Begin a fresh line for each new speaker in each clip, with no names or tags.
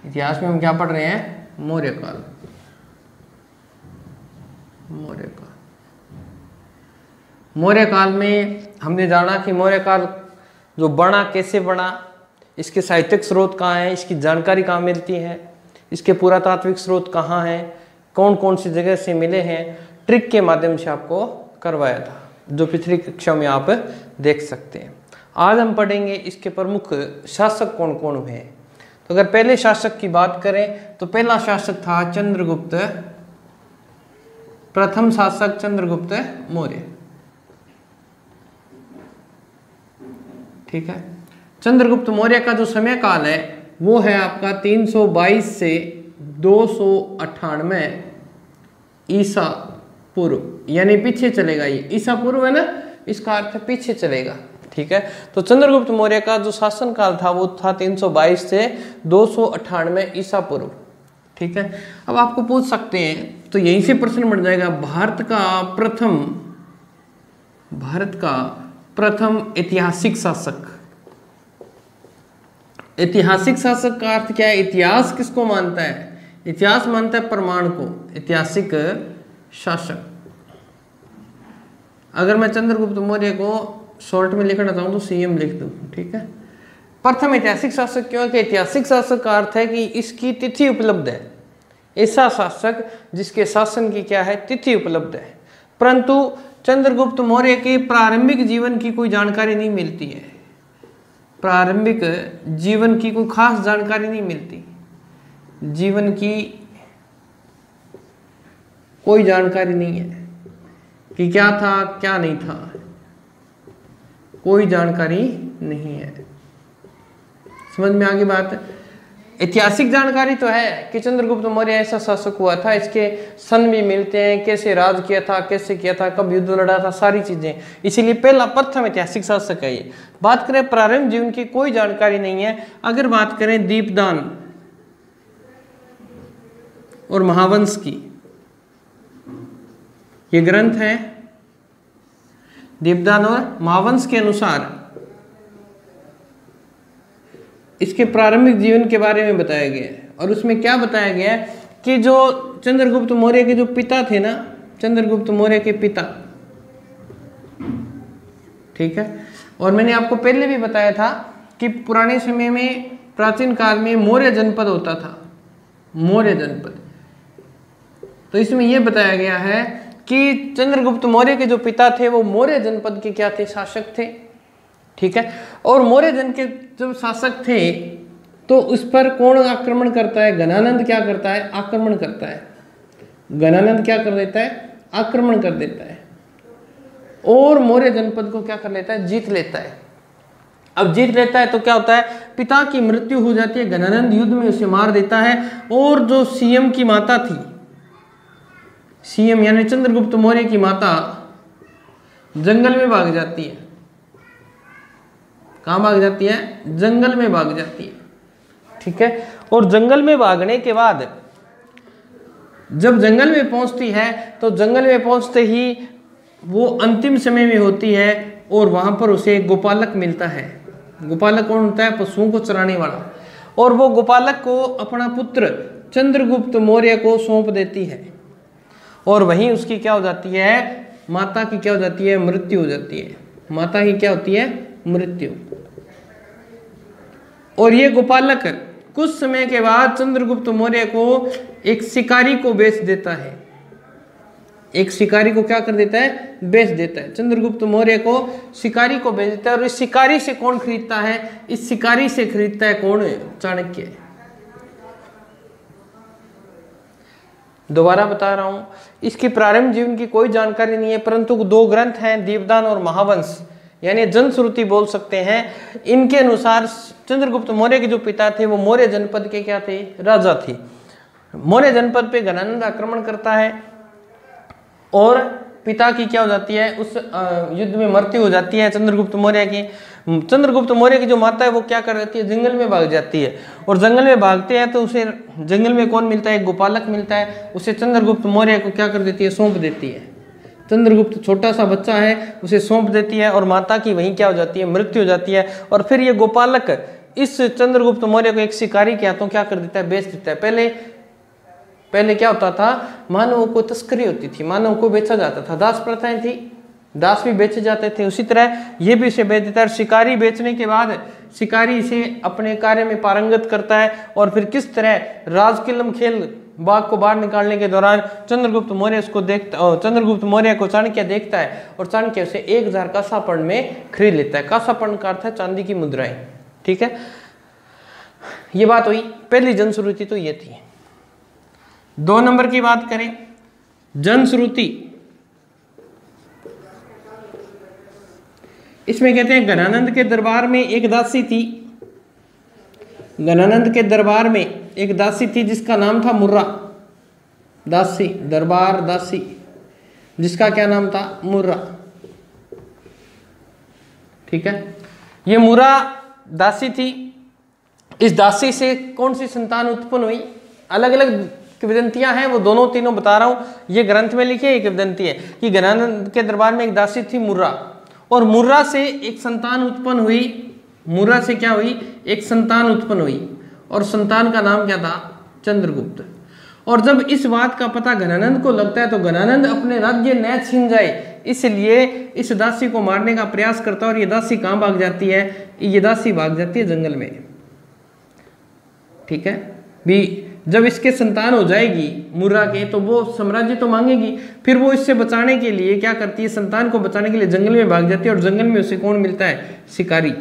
इतिहास में हम क्या पढ़ रहे हैं? मौर्य काल। मौर्य काल में हमने जाना कि मौर्य काल जो बना, कैसे बना, इसके साहित्यिक स्रोत कहाँ हैं, इसकी जानकारी कहाँ मिलती है, इसके पुरातात्विक स्रोत कहाँ हैं, कौन कौन सी जगह से मिले हैं, ट्रिक के माध्यम से आपको करवाया था, जो पिछली कक्षा में आप देख सकते हैं। आज हम पढ़ेंगे इसके प्रमुख शासक कौन कौन हुए। तो अगर पहले शासक की बात करें तो पहला शासक था चंद्रगुप्त, प्रथम शासक चंद्रगुप्त मौर्य। ठीक है, चंद्रगुप्त मौर्य का जो समय काल है वो है आपका 322 से 298 ईसा पूर्व, यानी पीछे चलेगा। ये ईसा पूर्व है ना, इसका अर्थ पीछे चलेगा। ठीक है, तो चंद्रगुप्त मौर्य का जो शासन काल था वो था 322 से 298 ईसा पूर्व। ठीक है, अब आपको पूछ सकते हैं, तो यहीं से प्रश्न बन जाएगा, भारत का प्रथम ऐतिहासिक शासक। ऐतिहासिक शासक का अर्थ क्या है? इतिहास किसको मानता है? इतिहास मानता है प्रमाण को, ऐतिहासिक शासक। अगर मैं चंद्रगुप्त मौर्य को शॉर्ट में लिखना चाहूँ तो सीएम लिख दूँ। ठीक है, प्रथम ऐतिहासिक शासक क्यों? कि ऐतिहासिक शासक का अर्थ है कि इसकी तिथि उपलब्ध है, ऐसा शासक जिसके शासन की क्या है? तिथि उपलब्ध है। परंतु चंद्रगुप्त मौर्य के प्रारंभिक जीवन की कोई जानकारी नहीं मिलती है, प्रारंभिक जीवन की कोई खास जानकारी नहीं मिलती, जीवन की कोई जानकारी नहीं है कि क्या था क्या नहीं था, कोई जानकारी नहीं है। समझ में आ गई बात? ऐतिहासिक जानकारी तो है कि चंद्रगुप्त मौर्य ऐसा शासक हुआ था, इसके सन भी मिलते हैं, कैसे राज किया था, कैसे किया था, कब युद्ध लड़ा था, सारी चीजें। इसीलिए पहला प्रथम ऐतिहासिक शासक है ये। बात करें प्रारंभिक जीवन की, कोई जानकारी नहीं है। अगर बात करें दीपदान और महावंश की, ये ग्रंथ है, दीपदान और महावंश के अनुसार इसके प्रारंभिक जीवन के बारे में बताया गया है। और उसमें क्या बताया गया है कि जो चंद्रगुप्त मौर्य के जो पिता थे ना, चंद्रगुप्त मौर्य के पिता, ठीक है, और मैंने आपको पहले भी बताया था कि पुराने समय में, प्राचीन काल में मौर्य जनपद होता था, मौर्य जनपद। तो इसमें यह बताया गया है कि चंद्रगुप्त मौर्य के जो पिता थे वो मौर्य जनपद के क्या थे? शासक थे। ठीक है, और मौर्य जन के जब शासक थे तो उस पर कौन आक्रमण करता है? गणानंद क्या करता है? आक्रमण करता है। गणानंद क्या कर देता है? आक्रमण कर देता है, और मौर्य जनपद को क्या कर लेता है? जीत लेता है। अब जीत लेता है तो क्या होता है? पिता की मृत्यु हो जाती है, गणानंद युद्ध में उसे मार देता है, और जो सीएम की माता थी, सीएम यानी चंद्रगुप्त मौर्य की माता जंगल में भाग जाती है। कहाँ भाग जाती है? जंगल में भाग जाती है। ठीक है, और जंगल में भागने के बाद जब जंगल में पहुंचती है तो जंगल में पहुंचते ही वो अंतिम समय में होती है, और वहां पर उसे गोपालक मिलता है। गोपालक कौन होता है? पशुओं को चराने वाला। और वो गोपालक को अपना पुत्र चंद्रगुप्त मौर्य को सौंप देती है, और वहीं उसकी क्या हो जाती है? माता की क्या हो जाती है? मृत्यु हो जाती है। माता की क्या होती है? मृत्यु। और ये गोपालक कुछ समय के बाद चंद्रगुप्त मौर्य को एक शिकारी को बेच देता है। एक शिकारी को क्या कर देता है? बेच देता है। चंद्रगुप्त मौर्य को शिकारी को बेच देता है। और इस शिकारी से कौन खरीदता है? इस शिकारी से खरीदता है कौन? चाणक्य। दोबारा बता रहा हूं, इसकी प्रारंभ जीवन की कोई जानकारी नहीं है, परंतु दो ग्रंथ हैं, दीपदान और महावंश, यानी जनश्रुति बोल सकते हैं। इनके अनुसार चंद्रगुप्त मौर्य के जो पिता थे वो मौर्य जनपद के क्या थे? राजा थे। मौर्य जनपद पे गणानंद आक्रमण करता है, और पिता की क्या हो जाती है? उस युद्ध में मृत्यु हो जाती है चंद्रगुप्त मौर्य की। चंद्रगुप्त मौर्य की जो माता है वो क्या कर देती है? जंगल में भाग जाती है। और जंगल में भागते हैं तो उसे जंगल में कौन मिलता है? गोपालक मिलता है। उसे चंद्रगुप्त मौर्य को क्या कर देती है? सौंप देती है। चंद्रगुप्त छोटा सा बच्चा है, उसे सौंप देती है, और माता की वहीं क्या हो जाती है? मृत्यु हो जाती है। और फिर ये गोपालक इस चंद्रगुप्त मौर्य को एक शिकारी के हाथों क्या कर देता है, बेच देता है। पहले क्या होता था, मानवों को तस्करी होती थी, मानव को बेचा जाता था, दास प्रथाएं थी, दास भी बेचे जाते थे, उसी तरह ये भी इसे बेच देता है। शिकारी बेचने के बाद शिकारी इसे अपने कार्य में पारंगत करता है और फिर किस तरह राजकिलम खेल बाघ को बाहर निकालने के दौरान चंद्रगुप्त मौर्य को चाणक्य देखता है और चाणक्य उसे 1000 कासापर्ण में खरीद लेता है। कासापर्ण का अर्थ है चांदी की मुद्राएं। ठीक है, ये बात हुई, पहली जनश्रुति तो ये थी। 2 नंबर की बात करें, जनश्रुति, इसमें कहते हैं घनानंद के दरबार में एक दासी थी, घनानंद के दरबार में एक दासी थी जिसका नाम था मुर्रा। दासी, दरबार दासी, जिसका क्या नाम था, मुर्रा। ठीक है, ये मुर्रा दासी थी। इस दासी से कौन सी संतान उत्पन्न हुई, अलग अलग किंवदंतियां हैं, वो दोनों तीनों बता रहा हूं। ये ग्रंथ में लिखी है, एक किंवदंती है कि घनानंद के दरबार में एक दासी थी मुर्रा, और मुर्रा से एक संतान उत्पन्न हुई। मुर्रा से क्या हुई, एक संतान उत्पन्न हुई, और संतान का नाम क्या था, चंद्रगुप्त। और जब इस बात का पता घनानंद को लगता है तो घनानंद अपने राज्य न छीन जाए इसलिए इस दासी को मारने का प्रयास करता है। और ये दासी कहाँ भाग जाती है, ये दासी भाग जाती है जंगल में। ठीक है, भी जब इसके संतान हो जाएगी मुर्रा के तो वो साम्राज्य तो मांगेगी, फिर वो इससे बचाने के लिए क्या करती है, संतान को बचाने के लिए जंगल में भाग जाती है। और जंगल में उसे कौन मिलता है, शिकारी।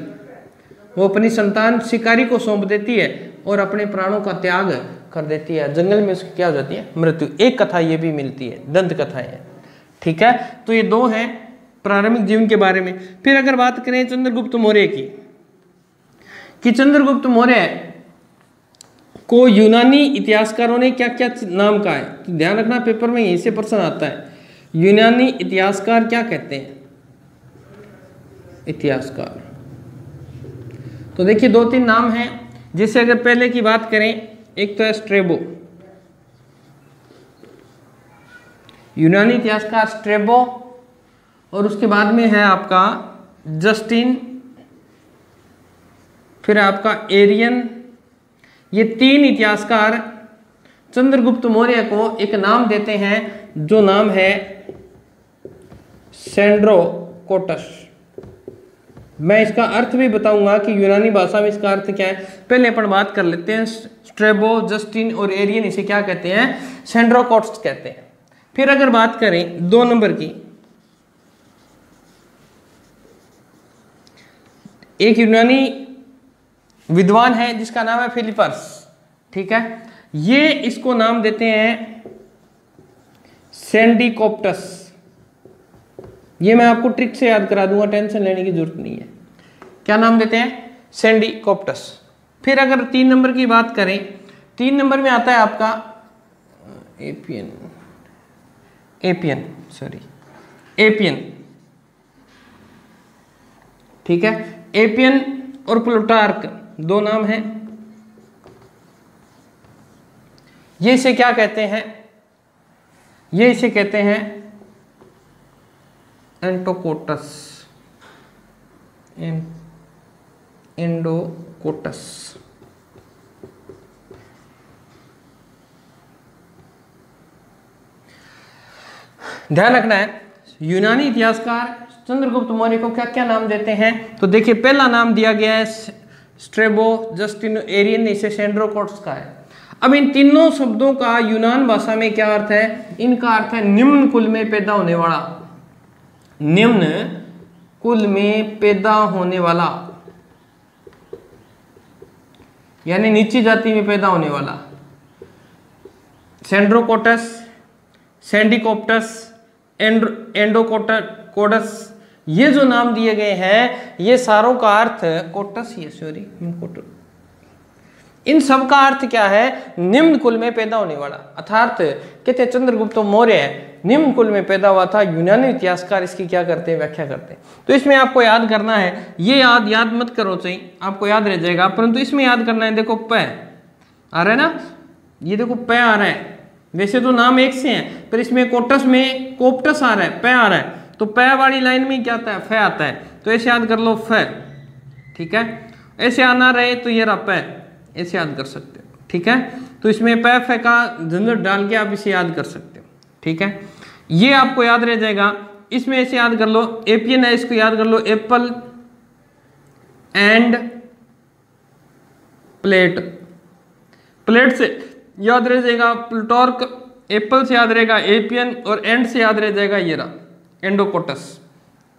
वो अपनी संतान शिकारी को सौंप देती है और अपने प्राणों का त्याग कर देती है। जंगल में उसकी क्या हो जाती है, मृत्यु। एक कथा ये भी मिलती है, दंत कथाएं है। ठीक है, तो ये 2 हैं प्रारंभिक जीवन के बारे में। फिर अगर बात करें चंद्रगुप्त मौर्य की, कि चंद्रगुप्त मौर्य को यूनानी इतिहासकारों ने क्या क्या नाम कहा है, तो ध्यान रखना पेपर में यहीं से प्रश्न आता है। यूनानी इतिहासकार क्या कहते हैं, इतिहासकार, तो देखिए 2-3 नाम हैं। जैसे अगर पहले की बात करें, एक तो है स्ट्रेबो, यूनानी इतिहासकार स्ट्रेबो, और उसके बाद में है आपका जस्टिन, फिर आपका एरियन। ये 3 इतिहासकार चंद्रगुप्त मौर्य को एक नाम देते हैं जो नाम है सेंड्रोकोटस। मैं इसका अर्थ भी बताऊंगा कि यूनानी भाषा में इसका अर्थ क्या है। पहले अपन बात कर लेते हैं, स्ट्रेबो, जस्टिन और एरियन इसे क्या कहते हैं, सेंड्रोकोटस कहते हैं। फिर अगर बात करें 2 नंबर की, एक यूनानी विद्वान है जिसका नाम है फिलिपर्स। ठीक है, ये इसको नाम देते हैं सेंडिकोप्टस। ये मैं आपको ट्रिक से याद करा दूंगा, टेंशन लेने की जरूरत नहीं है। क्या नाम देते हैं, सेंडिकोप्टस। फिर अगर 3 नंबर की बात करें, 3 नंबर में आता है आपका एपियन। ठीक है, एपियन और प्लूटार्क 2 नाम हैं। ये इसे क्या कहते हैं, ये इसे कहते हैं एंडोकोटस, एंडोकोटस। ध्यान रखना है, यूनानी इतिहासकार चंद्रगुप्त मौर्य को क्या क्या नाम देते हैं, तो देखिए पहला नाम दिया गया है स्ट्रेबो, जस्टिन, एरियन, इसे सेंड्रोकोटस का है। अब इन तीनों शब्दों का यूनान भाषा में क्या अर्थ है, इनका अर्थ है निम्न कुल में पैदा होने वाला, निम्न कुल में पैदा होने वाला, यानी नीची जाति में पैदा होने वाला। सेंड्रोकोटस, सेंडिकोप्टस, एंडोकोटस, ये जो नाम दिए गए हैं ये सारों का अर्थ कोटस, ये सॉरी इन सब का अर्थ क्या है, निम्न कुल में पैदा होने वाला। अर्थात कहते हैं चंद्रगुप्त मौर्य निम्न कुल में पैदा हुआ था। यूनानी इतिहासकार इसकी क्या करते हैं, व्याख्या करते हैं। तो इसमें आपको याद करना है, ये याद मत करो, चाहिए आपको याद रह जाएगा, परंतु इसमें याद करना है। देखो प आ रहा है ना, ये देखो प आ रहा है, वैसे तो नाम एक से हैं पर इसमें कोटस में कोप्टस आ रहा है, प आ रहा है, तो प वाली लाइन में क्या आता है, फ आता है, तो ऐसे याद कर लो फ। ठीक है, ऐसे आना रहे तो ये रहा पै, ऐसे याद कर सकते हो, ठीक है। तो इसमें पै फै का झंझट डाल के आप इसे याद कर सकते हो, ठीक है। ये आपको याद रह जाएगा। इसमें ऐसे याद कर लो, एपियन है, इसको याद कर लो एप्पल एंड प्लेट। प्लेट से याद रह जाएगा प्लूटार्क, एप्पल से याद रहेगा एपियन, और एंड से याद रह जाएगा ये रहा एंडोकोटस,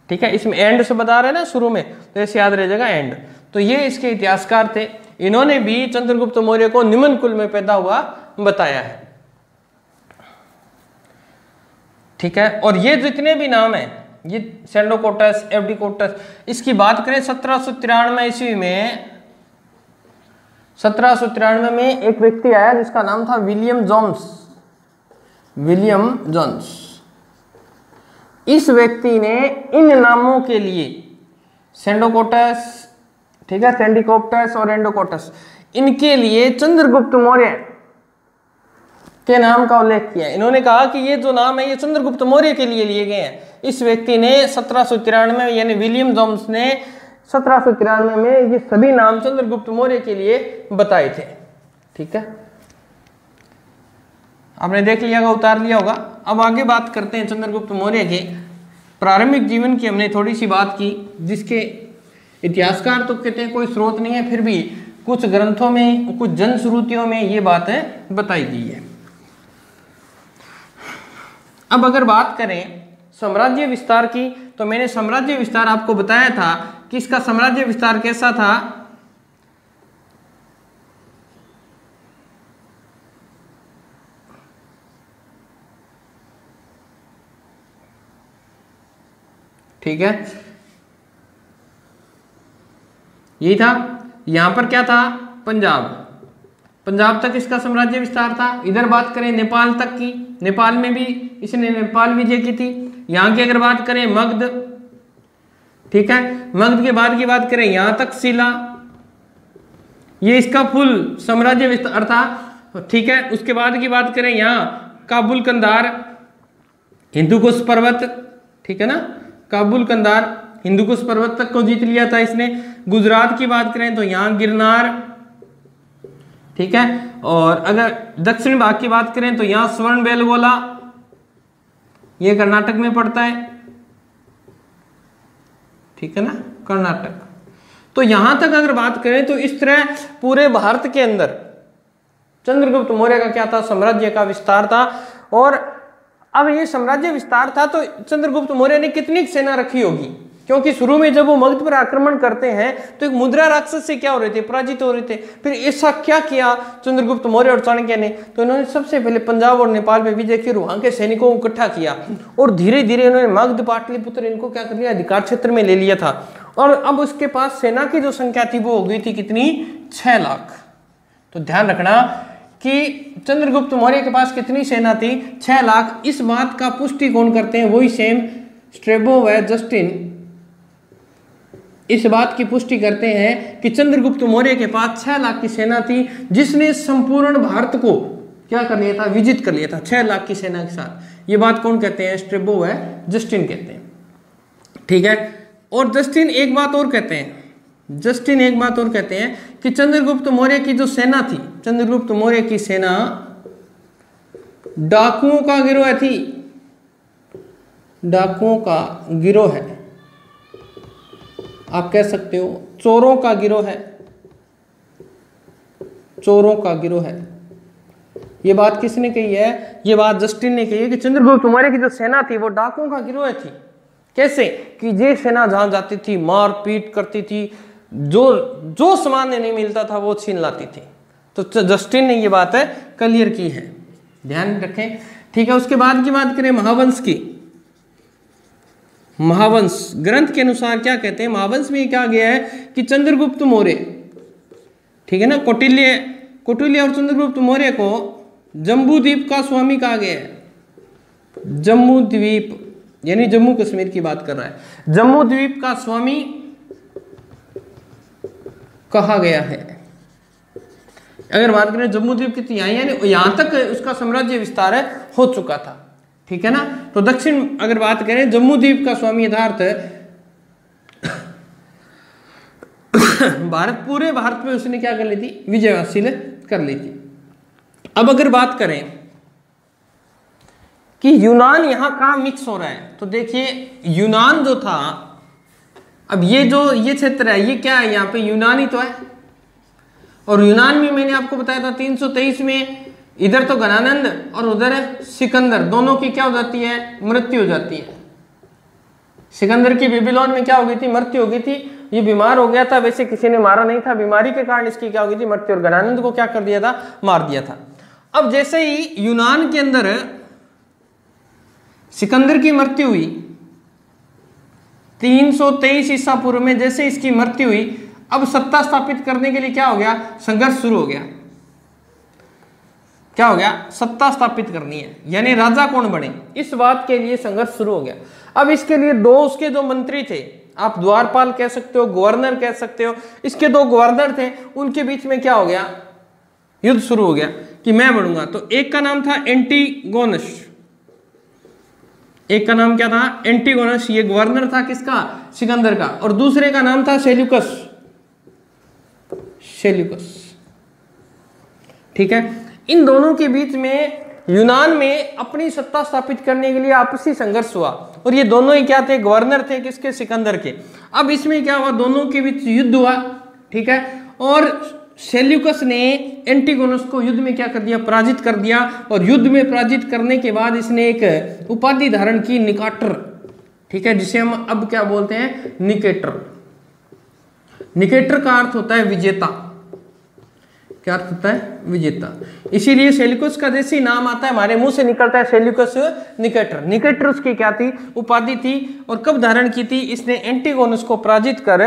ठीक है। इसमें एंड से बता रहे हैं ना शुरू में, तो ऐसे याद रह जाएगा एंड। तो ये इसके इतिहासकार थे, इन्होंने भी चंद्रगुप्त मौर्य को निम्न कुल में पैदा हुआ बताया है, ठीक है। और ये जितने भी नाम है, ये सेंडोकोटस, एवडिकोटस, इसकी बात करें 1793 ईस्वी में, 1793 में एक व्यक्ति आया जिसका नाम था विलियम जोन्स, विलियम जोन्स। इस व्यक्ति ने इन नामों के लिए सेंडोकोटस, ठीक है, सेंडिकोप्टस और एंडोकोटस, इनके लिए चंद्रगुप्त मौर्य के नाम का उल्लेख किया। इन्होंने कहा कि ये जो नाम है ये चंद्रगुप्त मौर्य के लिए लिए गए हैं। इस व्यक्ति ने 1793 यानी विलियम जोन्स ने 1793 में ये सभी नाम चंद्रगुप्त मौर्य के लिए बताए थे, ठीक है। आपने देख लिया होगा, उतार लिया होगा। अब आगे बात करते हैं चंद्रगुप्त मौर्य के प्रारंभिक जीवन की। हमने थोड़ी सी बात की, जिसके इतिहासकार तो कहते हैं कोई स्रोत नहीं है, फिर भी कुछ ग्रंथों में, कुछ जनश्रुतियों में ये बातें बताई गई है। अब अगर बात करें साम्राज्य विस्तार की, तो मैंने साम्राज्य विस्तार आपको बताया था कि इसका साम्राज्य विस्तार कैसा था। ठीक है, यही था। यहां पर क्या था, पंजाब, पंजाब तक इसका साम्राज्य विस्तार था। इधर बात करें नेपाल तक की, नेपाल में भी इसने नेपाल विजय की थी। यहां की अगर बात करें मगध, ठीक है, मगध के बाद की बात करें यहां तक शिला, ये इसका फुल साम्राज्य विस्तार था, ठीक है। उसके बाद की बात करें यहां काबुल कंधार, हिंदुकुश पर्वत, ठीक है ना, काबुल कंधार हिंदुकुश पर्वत तक को जीत लिया था इसने। गुजरात की बात करें तो यहां गिरनार, ठीक है। और अगर दक्षिण भाग की बात करें तो यहां श्रवणबेलगोला, ये कर्नाटक में पड़ता है, ठीक है ना, कर्नाटक। तो यहां तक अगर बात करें तो इस तरह पूरे भारत के अंदर चंद्रगुप्त मौर्य का क्या था, साम्राज्य का विस्तार था। और अब ये साम्राज्य विस्तार था तो चंद्रगुप्त मौर्य ने कितनी सेना रखी होगी, क्योंकि शुरू में जब वो मगध पर आक्रमण करते हैं तो एक मुद्रा राक्षस से क्या हो रहे थे, पराजित हो रहे थे। फिर ऐसा क्या किया चंद्रगुप्त मौर्य और चाणक्य ने, तो इन्होंने सबसे पहले पंजाब और नेपाल पे विजय की, वहां के सैनिकों को इकट्ठा किया और धीरे धीरे इन्होंने मगध, पाटलिपुत्र, इनको क्या कर लिया, अधिकार क्षेत्र में ले लिया था। और अब उसके पास सेना की जो संख्या थी वो हो गई थी कितनी, 6 लाख। तो ध्यान रखना कि चंद्रगुप्त मौर्य के पास कितनी सेना थी, 6 लाख। इस बात का पुष्टि कौन करते हैं, वही सेम स्ट्रेबो व जस्टिन इस बात की पुष्टि करते हैं कि चंद्रगुप्त मौर्य के पास 6 लाख की सेना थी, जिसने संपूर्ण भारत को क्या कर लिया था, विजित कर लिया था 6 लाख की सेना के साथ। ये बात कौन कहते हैं, स्ट्रेबो व जस्टिन कहते हैं, ठीक है। और जस्टिन एक बात और कहते हैं, जस्टिन एक बात और कहते हैं कि चंद्रगुप्त मौर्य की जो सेना थी, चंद्रगुप्त मौर्य की सेना डाकुओं का गिरोह थी, डाकुओं का गिरोह है, आप कह सकते हो चोरों का गिरोह है, चोरों का गिरोह है। ये बात किसने कही है, ये बात जस्टिन ने कही है कि चंद्रगुप्त मौर्य की जो सेना थी वो डाकुओं का गिरोह थी। कैसे कि ये सेना जहां जाती थी मार पीट करती थी, जो सामान नहीं मिलता था वो छीन लाती थी। तो जस्टिन ने ये बात है क्लियर की है, ध्यान रखें, ठीक है। उसके बाद की बात करें महावंश की, महावंश ग्रंथ के अनुसार क्या कहते हैं, महावंश में क्या गया है कि चंद्रगुप्त मौर्य, ठीक है ना, कौटिल्य और चंद्रगुप्त मौर्य को जम्बू द्वीप का स्वामी कहा गया है। जम्मू द्वीप यानी जम्मू कश्मीर की बात कर रहा है, जम्मू द्वीप का स्वामी कहा गया है। अगर बात करें जम्मू द्वीप की, यानी यहां तक उसका साम्राज्य विस्तार है हो चुका था, ठीक है ना। तो दक्षिण अगर बात करें जम्मू द्वीप का स्वामी यथार्थ भारत, पूरे भारत में उसने क्या कर ली थी, विजय हासिल कर ली थी। अब अगर बात करें कि यूनान यहां कहां मिक्स हो रहा है, तो देखिए यूनान जो था, अब ये क्षेत्र है, ये क्या है, यहाँ पे यूनानी तो है, और यूनान में मैंने आपको बताया था 323 में इधर तो गणानंद और उधर सिकंदर, दोनों की क्या हो जाती है, मृत्यु हो जाती है। सिकंदर की बेबीलोन में क्या हो गई थी, मृत्यु हो गई थी। ये बीमार हो गया था, वैसे किसी ने मारा नहीं था, बीमारी के कारण इसकी क्या हो गई थी, मृत्यु, और गणानंद को क्या कर दिया था, मार दिया था। अब जैसे ही यूनान के अंदर सिकंदर की मृत्यु हुई 323 ईसा पूर्व में, जैसे इसकी मृत्यु हुई, अब सत्ता स्थापित करने के लिए क्या हो गया, संघर्ष शुरू हो गया। क्या हो गया, सत्ता स्थापित करनी है, यानी राजा कौन बने, इस बात के लिए संघर्ष शुरू हो गया। अब इसके लिए दो उसके जो मंत्री थे, आप द्वारपाल कह सकते हो, गवर्नर कह सकते हो, इसके दो गवर्नर थे, उनके बीच में क्या हो गया, युद्ध शुरू हो गया कि मैं बनूंगा। तो एक का नाम था एंटीगोनस, एक का नाम क्या था, एंटीगोनस, ये गवर्नर था किसका, सिकंदर का, और दूसरे का नाम था सेल्यूकस, सेल्यूकस, ठीक है। इन दोनों के बीच में यूनान में अपनी सत्ता स्थापित करने के लिए आपसी संघर्ष हुआ, और ये दोनों ही क्या थे, गवर्नर थे किसके, सिकंदर के। अब इसमें क्या हुआ, दोनों के बीच युद्ध हुआ, ठीक है, और सेल्यूकस ने एंटीगोनस को युद्ध में क्या कर दिया, पराजित कर दिया, और युद्ध में पराजित करने के बाद इसने एक उपाधि धारण की, निकाटर, ठीक है, जिसे हम अब क्या बोलते हैं, निकेटर। निकेटर का अर्थ होता है विजेता, क्या अर्थ होता है, विजेता। इसीलिए सेल्यूकस का जैसे ही नाम आता है हमारे मुंह से निकलता है सेल्यूकस निकेटर। निकेटर उसकी क्या थी, उपाधि थी, और कब धारण की थी, इसने एंटीगोनस को पराजित कर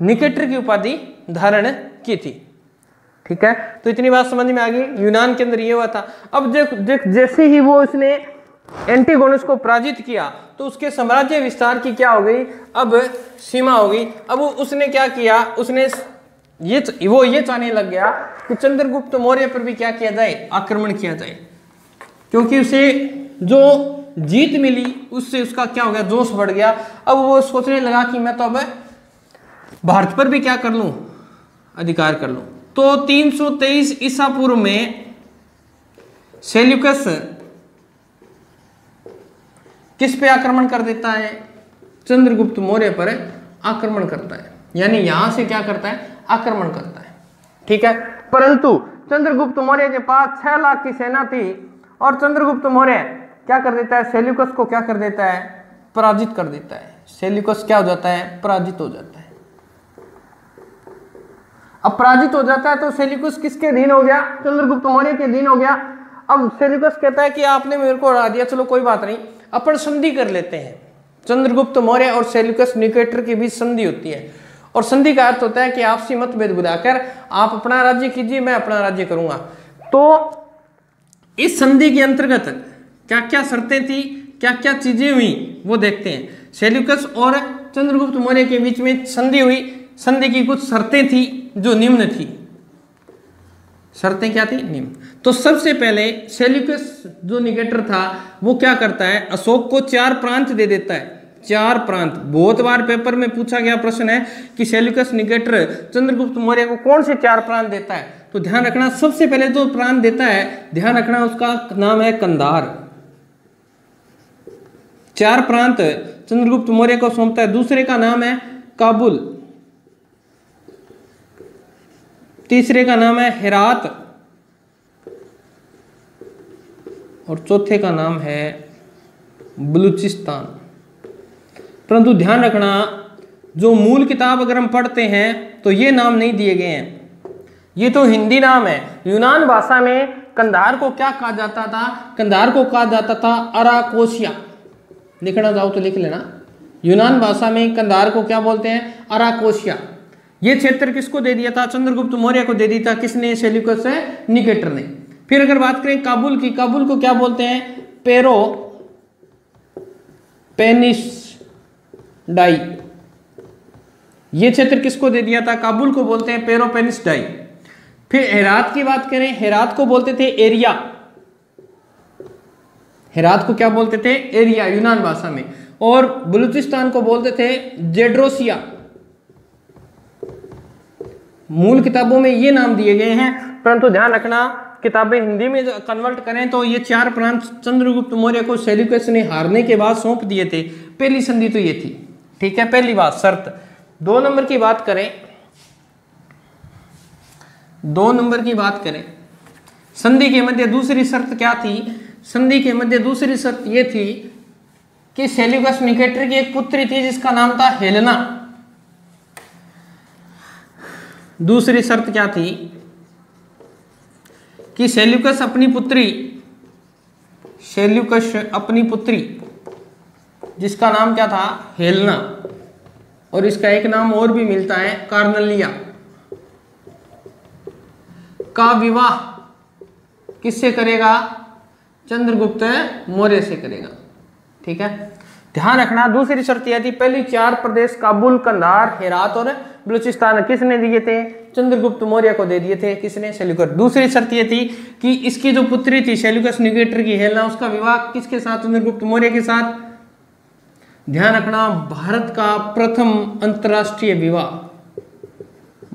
निकेटर की उपाधि धारण की थी, ठीक है। तो इतनी बात समझ में आ गई, यूनान के अंदर ये हुआ था। अब जैसे ही वो इसने एंटीगोनस को पराजित किया, तो उसके साम्राज्य विस्तार की क्या हो गई, अब सीमा हो गई। अब उसने क्या किया, उसने ये चाहने लग गया कि चंद्रगुप्त मौर्य पर भी क्या किया जाए, आक्रमण किया जाए, क्योंकि उसे जो जीत मिली उससे उसका क्या हो गया, जोश बढ़ गया। अब वो सोचने लगा कि मैं तो अब भारत पर भी क्या कर लूं, अधिकार कर लूं। तो 323 ईसा पूर्व में सेल्यूकस किस पे आक्रमण कर देता है, चंद्रगुप्त मौर्य पर आक्रमण करता है, यानी यहां से क्या करता है, आक्रमण करता है, ठीक है। परंतु चंद्रगुप्त मौर्य के पास 6 लाख की सेना थी, और चंद्रगुप्त मौर्य क्या कर देता है, सेल्यूकस को क्या कर देता है, पराजित कर देता है। सेल्यूकस क्या हो जाता है, पराजित हो जाता है। अब पराजित हो जाता है तो सेल्यूकस किसके अधीन हो गया, चंद्रगुप्त मौर्य के अधीन हो गया। अब सेल्यूकस कहता है कि आपने मेरे को हरा दिया, चलो कोई बात नहीं, अपन संधि कर लेते हैं। चंद्रगुप्त मौर्य और सेल्यूकस निकेटर के बीच संधि होती है, और संधि का अर्थ होता है कि आपसी मतभेद बुलाकर आप अपना राज्य कीजिए, मैं अपना राज्य करूंगा। तो इस संधि के अंतर्गत क्या क्या शर्तें थी, क्या क्या चीजें हुई, वो देखते हैं। सेल्यूकस और चंद्रगुप्त मौर्य के बीच में संधि हुई, संधि की कुछ शर्तें थी जो निम्न थी। शर्तें क्या थी, निम्न। तो सबसे पहले सेल्यूकस जो निकेटर था वो क्या करता है, अशोक को 4 प्रांत दे देता है, 4 प्रांत। बहुत बार पेपर में पूछा गया प्रश्न है कि सेल्यूकस निकेटर चंद्रगुप्त मौर्य को कौन से 4 प्रांत देता है, तो ध्यान रखना सबसे पहले जो प्रांत देता है, ध्यान रखना उसका नाम है कंधार। 4 प्रांत चंद्रगुप्त मौर्य को सौंपता है। दूसरे का नाम है काबुल, तीसरे का नाम है हेरात, और चौथे का नाम है बलूचिस्तान। परंतु ध्यान रखना जो मूल किताब अगर हम पढ़ते हैं तो ये नाम नहीं दिए गए हैं, ये तो हिंदी नाम है। यूनान भाषा में कंधार को क्या कहा जाता था, कंधार को कहा जाता था अराकोसिया। लिखना चाहो तो लिख लेना, यूनान भाषा में कंधार को क्या बोलते हैं, अराकोसिया। ये क्षेत्र किसको दे दिया था, चंद्रगुप्त मौर्य को दे दिया था, किसने, सेल्यूकस निकेटर ने। फिर अगर बात करें काबुल की, काबुल को क्या बोलते हैं, पेरो पेनिस डाई। ये क्षेत्र किसको दे दिया था, काबुल को बोलते हैं पेरो पेनिस डाई। फिर हेरात की बात करें, हेरात को बोलते थे एरिया, हेरात को क्या बोलते थे, एरिया यूनान भाषा में। और बलूचिस्तान को बोलते थे जेड्रोसिया, मूल किताबों में ये नाम दिए गए हैं, परंतु ध्यान रखना किताबें हिंदी में कन्वर्ट करें तो ये 4 प्रांत चंद्रगुप्त मौर्य को सेल्यूकस ने हारने के बाद सौंप दिए थे। पहली संधि तो ये थी, ठीक है, पहली बात शर्त। 2 नंबर की बात करें, 2 नंबर की बात करें, संधि के मध्य दूसरी शर्त क्या थी? संधि के मध्य दूसरी शर्त ये थी कि सेल्यूकस निकेटर की एक पुत्री थी जिसका नाम था हेलेना। दूसरी शर्त क्या थी कि सेल्यूकस अपनी पुत्री जिसका नाम क्या था? हेलेना, और इसका एक नाम और भी मिलता है कार्नेलिया, का विवाह किससे करेगा? चंद्रगुप्त मौर्य से करेगा, ठीक है। ध्यान रखना दूसरी शर्त यह थी, पहली 4 प्रदेश काबुल, कंधार, हेरात और बलूचिस्तान किसने दिए थे? चंद्रगुप्त मौर्य को दे दिए थे। किसने? सेल्यूकस। दूसरी शर्त यह थी कि इसकी जो पुत्री थी सेल्यूकस निकेटर की हेलेना, उसका विवाह किसके साथ? चंद्रगुप्त मौर्य के साथ। ध्यान रखना भारत का प्रथम अंतरराष्ट्रीय विवाह,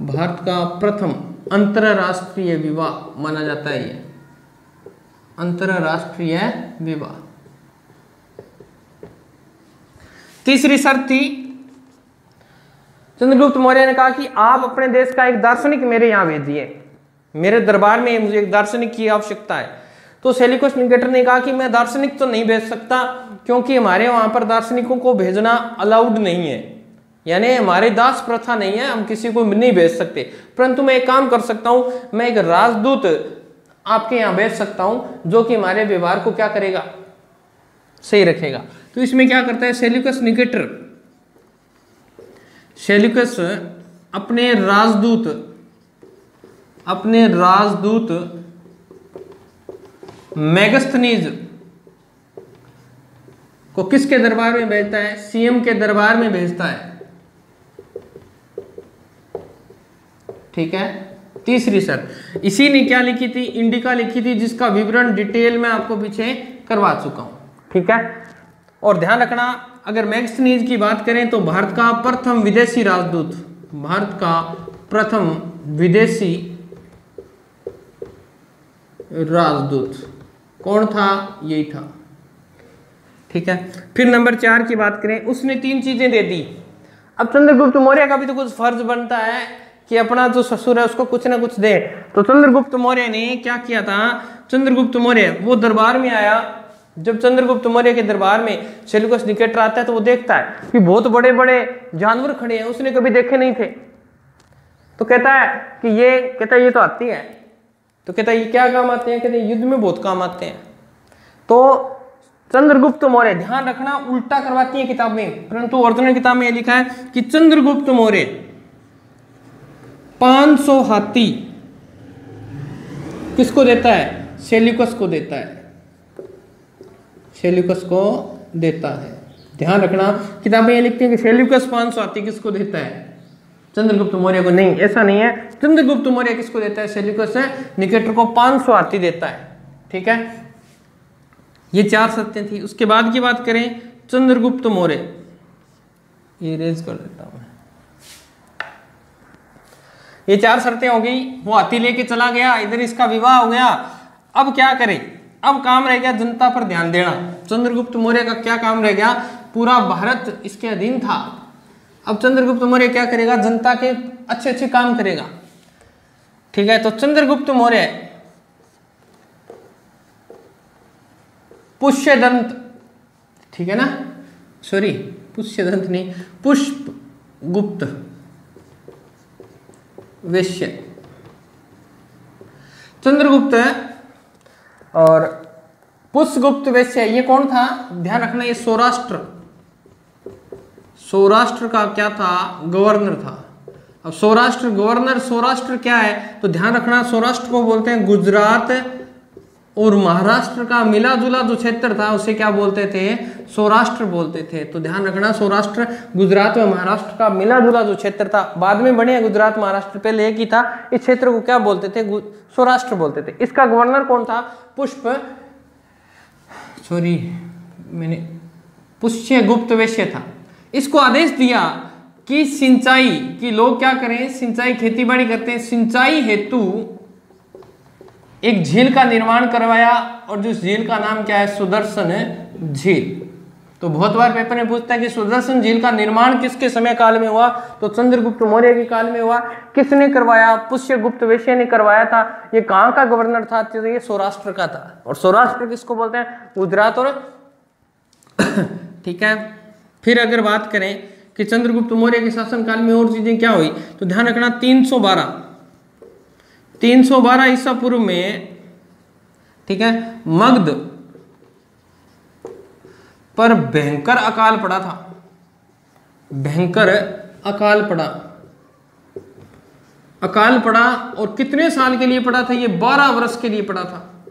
भारत का प्रथम अंतरराष्ट्रीय विवाह माना जाता है ये, अंतरराष्ट्रीय विवाह। तीसरी शर्त थी, चंद्रगुप्त मौर्य ने कहा कि आप अपने देश का एक दार्शनिक मेरे यहां भेजिए, मेरे दरबार में मुझे एक दार्शनिक की आवश्यकता है। तो सेल्यूकस निकेटर ने कहा कि मैं दार्शनिक तो नहीं भेज सकता, क्योंकि हमारे वहां पर दार्शनिकों को भेजना अलाउड नहीं है, यानी हमारे दास प्रथा नहीं है, हम किसी को नहीं भेज सकते। परंतु मैं एक काम कर सकता हूं, मैं एक राजदूत आपके यहां भेज सकता हूं जो कि हमारे व्यवहार को क्या करेगा? सही रखेगा। तो इसमें क्या करता है सेल्यूकस निकेटर? सेल्यूकस अपने राजदूत मेगास्थनीज को किसके दरबार में भेजता है? सीएम के दरबार में भेजता है, ठीक है। तीसरी शर्त, इसी ने क्या लिखी थी? इंडिका लिखी थी, जिसका विवरण डिटेल में आपको पीछे करवा चुका हूं, ठीक है। और ध्यान रखना अगर मेगास्थनीज की बात करें तो भारत का प्रथम विदेशी राजदूत, भारत का प्रथम विदेशी राजदूत कौन था? यही था, ठीक है। फिर नंबर 4 की बात करें, उसने 3 चीजें दे दी। अब चंद्रगुप्त मौर्य का भी तो कुछ फर्ज बनता है कि अपना जो ससुर है उसको कुछ ना कुछ दे। तो चंद्रगुप्त मौर्य ने क्या किया था? चंद्रगुप्त मौर्य वो दरबार में आया, जब चंद्रगुप्त मौर्य के दरबार में सेल्यूकस निकेटर आता है तो वो देखता है कि बहुत बड़े बड़े जानवर खड़े हैं, उसने कभी देखे नहीं थे। तो कहता है कि ये तो हाथी है। तो कहता है ये क्या काम आते हैं? कहते हैं युद्ध में बहुत काम आते हैं। तो चंद्रगुप्त मौर्य, ध्यान रखना उल्टा करवाती है किताबें, परंतु ओरिजिनल किताब में यह लिखा है कि चंद्रगुप्त मौर्य 500 हाथी किसको देता है? सेल्यूकस को देता है, सेल्यूकस को देता है। ध्यान रखना किताबें ये लिखती हैं कि सेल्यूकस 500 हाथी किसको देता है? चंद्रगुप्त मौर्य को। नहीं, ऐसा नहीं है। चंद्रगुप्त मौर्य किसको देता है? सेल्यूकस निकेटर को 500 हाथी देता है, ठीक है। ये 4 शर्तें थी। उसके बाद की बात करें चंद्रगुप्त मौर्य, इरेज कर देता हूं, ये 4 शर्तें हो गई। वो हाथी लेके चला गया, इधर इसका विवाह हो गया। अब क्या करें? अब काम रह गया जनता पर ध्यान देना। चंद्रगुप्त मौर्य का क्या काम रह गया? पूरा भारत इसके अधीन था। अब चंद्रगुप्त मौर्य क्या करेगा? जनता के अच्छे अच्छे काम करेगा, ठीक है। तो चंद्रगुप्त मौर्य पुष्यदंत, ठीक है ना, सॉरी पुष्यदंत नहीं, पुष्पगुप्त वैश्य, चंद्रगुप्त और पुष्पगुप्त वैश्य, ये कौन था? ध्यान रखना ये सौराष्ट्र का क्या था? गवर्नर था। अब सौराष्ट्र गवर्नर, सौराष्ट्र क्या है? तो ध्यान रखना सौराष्ट्र को बोलते हैं गुजरात और महाराष्ट्र का मिला जुला जो क्षेत्र था उसे क्या बोलते थे? सौराष्ट्र बोलते थे। तो ध्यान रखना सौराष्ट्र गुजरात और महाराष्ट्र का मिला जुला जो क्षेत्र था, बाद में बने गुजरात महाराष्ट्र, पहले एक ही था। इस क्षेत्र को क्या बोलते थे? सौराष्ट्र बोलते थे। इसका गवर्नर कौन था? पुष्यगुप्त वैश्य था। इसको आदेश दिया कि सिंचाई कि लोग क्या करें, सिंचाई खेतीबाड़ी करते हैं, सिंचाई हेतु एक झील का निर्माण करवाया और जिस झील का नाम क्या है, सुदर्शन झील। तो बहुत बार पेपर में पूछता है कि सुदर्शन झील का निर्माण किसके समय काल में हुआ, तो चंद्रगुप्त मौर्य के काल में हुआ। किसने करवाया, पुष्यगुप्त वैश्य ने करवाया था। ये कहाँ का गवर्नर था, तो ये सौराष्ट्र का था। और सौराष्ट्र किसको बोलते हैं, गुजरात और ठीक है। फिर अगर बात करें कि चंद्रगुप्त मौर्य के शासनकाल में और चीजें क्या हुई, तो ध्यान रखना 312 ईसा पूर्व में, ठीक है, मगध पर भयंकर अकाल पड़ा था। भयंकर अकाल पड़ा और कितने साल के लिए पड़ा था, ये 12 वर्ष के लिए पड़ा था।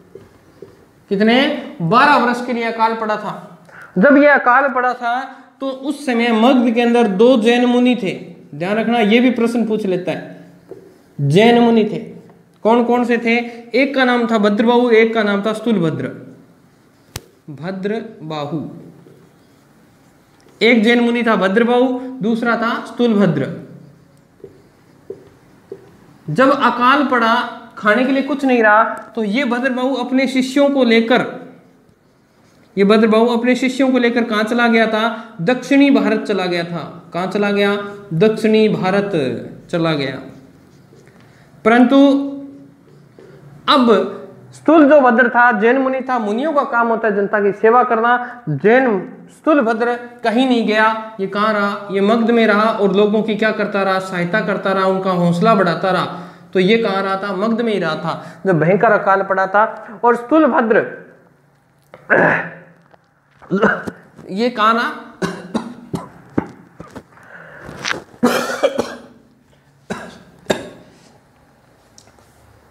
कितने, 12 वर्ष के लिए अकाल पड़ा था। जब ये अकाल पड़ा था तो उस समय मगध के अंदर 2 जैन मुनि थे। ध्यान रखना, ये भी प्रश्न पूछ लेता है। जैन मुनि थे, कौन कौन से थे, एक का नाम था भद्रबाहु, एक का नाम था स्थूलभद्र। भद्रबाहु, एक जैन मुनि था भद्रबाहु, दूसरा था स्थूलभद्र। जब अकाल पड़ा, खाने के लिए कुछ नहीं रहा, तो ये भद्रबाहु अपने शिष्यों को लेकर कहां चला गया था, दक्षिणी भारत चला गया था। कहां चला गया, दक्षिणी भारत चला गया। परंतु अब स्थूल जो भद्र था, जैन मुनि था, मुनियों का काम होता है जनता की सेवा करना। जैन स्थूलभद्र कहीं नहीं गया, ये कहाँ रहा, ये मगध में रहा और लोगों की क्या करता रहा, सहायता करता रहा, उनका हौसला बढ़ाता रहा। तो ये कहाँ रहा था, मगध में ही रहा था जब भयंकर अकाल पड़ा था। और स्थूलभद्र ये कहाँ रहा,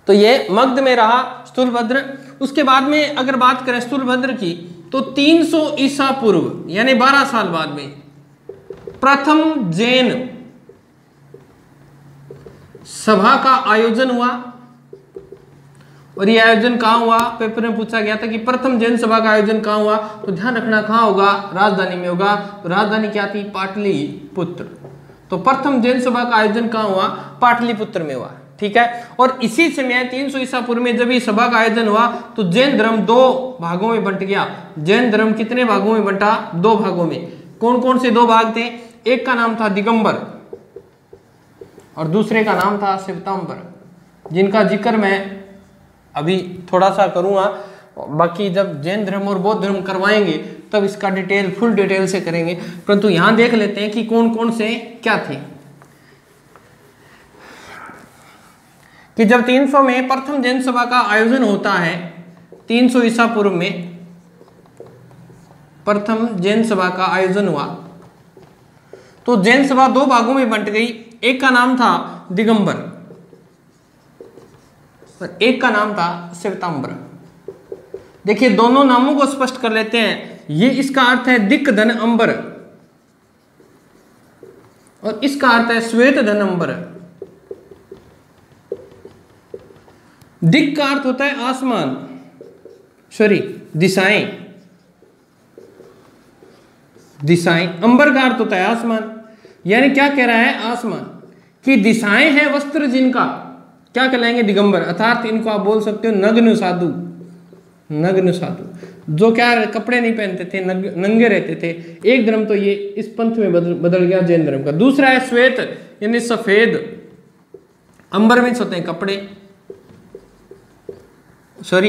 तो ये मगध में रहा स्थूलभद्र। उसके बाद में अगर बात करें स्थूलभद्र की, तो 300 ईसा पूर्व यानी 12 साल बाद में प्रथम जैन सभा का आयोजन हुआ। और ये आयोजन कहाँ हुआ, पेपर में पूछा गया था कि प्रथम जैन सभा का आयोजन कहाँ हुआ, तो ध्यान रखना कहाँ होगा, राजधानी में होगा। तो राजधानी क्या थी, पाटलिपुत्र। तो प्रथम जैन सभा का आयोजन कहाँ हुआ, पाटलिपुत्र में हुआ, ठीक है। और इसी समय 300 ईसा पूर्व में जब ये सभा का आयोजन हुआ तो जैन धर्म 2 भागों में बंट गया। जैन धर्म कितने भागों में बंटा, 2 भागों में। कौन कौन से 2 भाग थे, एक का नाम था दिगंबर और दूसरे का नाम था श्वेतांबर, जिनका जिक्र मैं अभी थोड़ा सा करूंगा। बाकी जब जैन धर्म और बौद्ध धर्म करवाएंगे तब इसका फुल डिटेल से करेंगे। परंतु यहां देख लेते हैं कि कौन कौन से क्या थे। कि जब 300 में प्रथम जैन सभा का आयोजन होता है, 300 ईसा पूर्व में प्रथम जैन सभा का आयोजन हुआ, तो जैन सभा 2 भागों में बंट गई। एक का नाम था दिगंबर और एक का नाम था श्वेतांबर। देखिए दोनों नामों को स्पष्ट कर लेते हैं। ये इसका अर्थ है दिक् धन अंबर और इसका अर्थ है श्वेत धन अंबर। दिक् का अर्थ होता है आसमान, दिशाएं। अंबर का अर्थ होता है आसमान। यानी क्या कह रहा है, आसमान की दिशाएं हैं वस्त्र जिनका क्या कहलाएंगे, दिगंबर। अर्थात इनको आप बोल सकते हो नग्न साधु। नग्न साधु जो क्या कपड़े नहीं पहनते थे, नंगे रहते थे। एक धर्म तो ये इस पंथ में बदल गया जैन धर्म का। दूसरा है श्वेत यानी सफेद। अंबर में होते हैं कपड़े,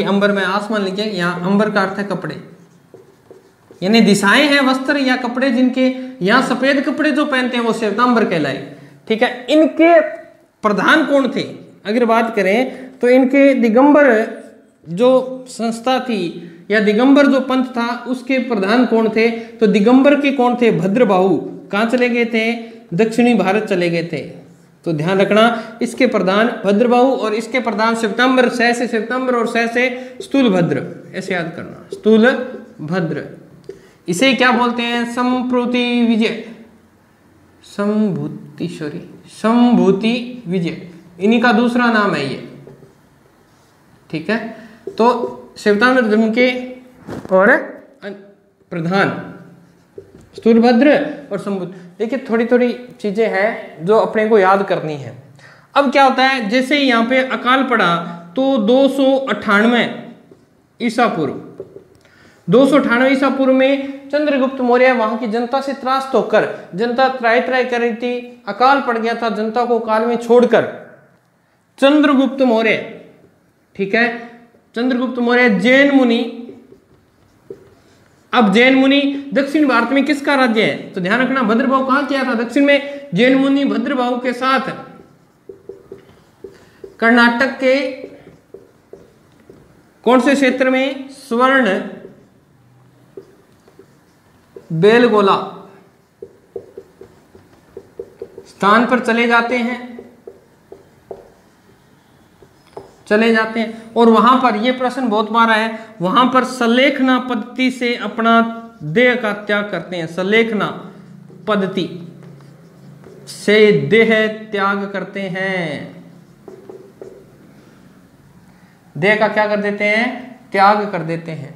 अंबर में आसमान लिखे, यहाँ अंबर का अर्थ है कपड़े। यानी दिशाएं हैं वस्त्र या कपड़े जिनके, यहाँ सफेद कपड़े जो पहनते हैं वो श्वेतांबर कहलाए, ठीक है। इनके प्रधान कौन थे अगर बात करें तो इनके दिगंबर जो संस्था थी या दिगंबर जो पंथ था उसके प्रधान कौन थे, तो दिगंबर के कौन थे, भद्रबाहु। कहाँ चले गए थे, दक्षिणी भारत चले गए थे। तो ध्यान रखना इसके प्रधान भद्रबाहु और इसके प्रधान श्वेतांबर। सह से श्वेतांबर और सह से स्थूलभद्र, ऐसे याद करना, स्थूलभद्र। इसे क्या बोलते हैं, संभूति विजय, संभूति विजय, इन्हीं का दूसरा नाम है ये, ठीक है। तो श्वेतांबर धर्म के और प्रधान सूर्यभद्र और शंभुद्र। देखिए थोड़ी थोड़ी चीजें हैं जो अपने को याद करनी है। अब क्या होता है, जैसे ही यहाँ पे अकाल पड़ा तो 298 ईसा पूर्व 298 ईसा पूर्व में चंद्रगुप्त मौर्य वहां की जनता से त्रास्त होकर, जनता त्राय त्राय कर रही थी, अकाल पड़ गया था, जनता को काल में छोड़कर चंद्रगुप्त मौर्य, ठीक है, चंद्रगुप्त मौर्य जैन मुनि। अब जैन मुनि दक्षिण भारत में किसका राज्य है, तो ध्यान रखना भद्रभाव कहां किया था, दक्षिण में जैन मुनि भद्रभाव के साथ कर्नाटक के कौन से क्षेत्र में, स्वर्ण बेलगोला स्थान पर चले जाते हैं और वहां पर यह प्रश्न बहुत बार आया है, वहां पर सलेखना पद्धति से अपना देह का त्याग करते हैं। सलेखना पद्धति से देह त्याग करते हैं, देह का क्या कर देते हैं, त्याग कर देते हैं।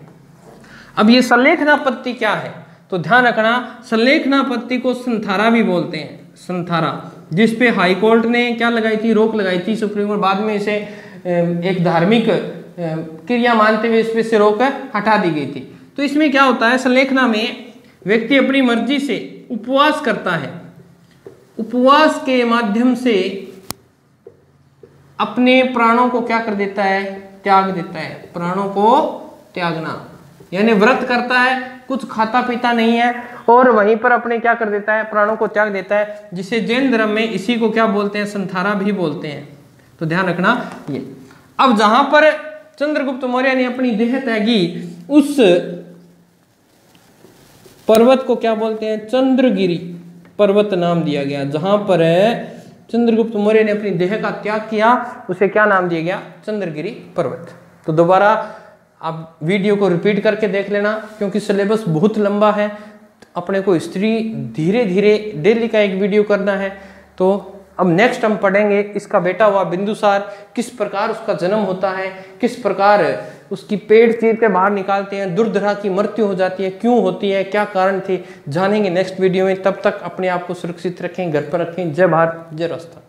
अब ये सलेखना पद्धति क्या है, तो ध्यान रखना सलेखना पद्धति को संथारा भी बोलते हैं, संथारा, जिसपे हाई कोर्ट ने क्या लगाई थी, रोक लगाई थी, सुप्रीम कोर्ट बाद में इसे एक धार्मिक क्रिया मानते हुए इस पे रोक हटा दी गई थी। तो इसमें क्या होता है, सलेखना में व्यक्ति अपनी मर्जी से उपवास करता है, उपवास के माध्यम से अपने प्राणों को क्या कर देता है, त्याग देता है। प्राणों को त्यागना यानी व्रत करता है, कुछ खाता पीता नहीं है और वहीं पर अपने क्या कर देता है, प्राणों को त्याग देता है, जिसे जैन धर्म में इसी को क्या बोलते हैं, संथारा भी बोलते हैं। तो ध्यान रखना ये। अब जहां पर चंद्रगुप्त मौर्य ने अपनी देह त्यागी, उस पर्वत को क्या बोलते हैं, चंद्रगिरी पर्वत नाम दिया गया। जहां पर चंद्रगुप्त मौर्य ने अपनी देह का त्याग किया उसे क्या नाम दिया गया, चंद्रगिरी पर्वत। तो दोबारा आप वीडियो को रिपीट करके देख लेना, क्योंकि सिलेबस बहुत लंबा है, अपने को हिस्ट्री धीरे धीरे डेली का एक वीडियो करना है। तो अब नेक्स्ट हम पढ़ेंगे इसका बेटा हुआ बिंदुसार, किस प्रकार उसका जन्म होता है, किस प्रकार उसकी पेट चीर के बाहर निकालते हैं, दुर्धरा की मृत्यु हो जाती है, क्यों होती है, क्या कारण थे, जानेंगे नेक्स्ट वीडियो में। तब तक अपने आप को सुरक्षित रखें, घर पर रखें। जय भारत, जय राष्ट्र।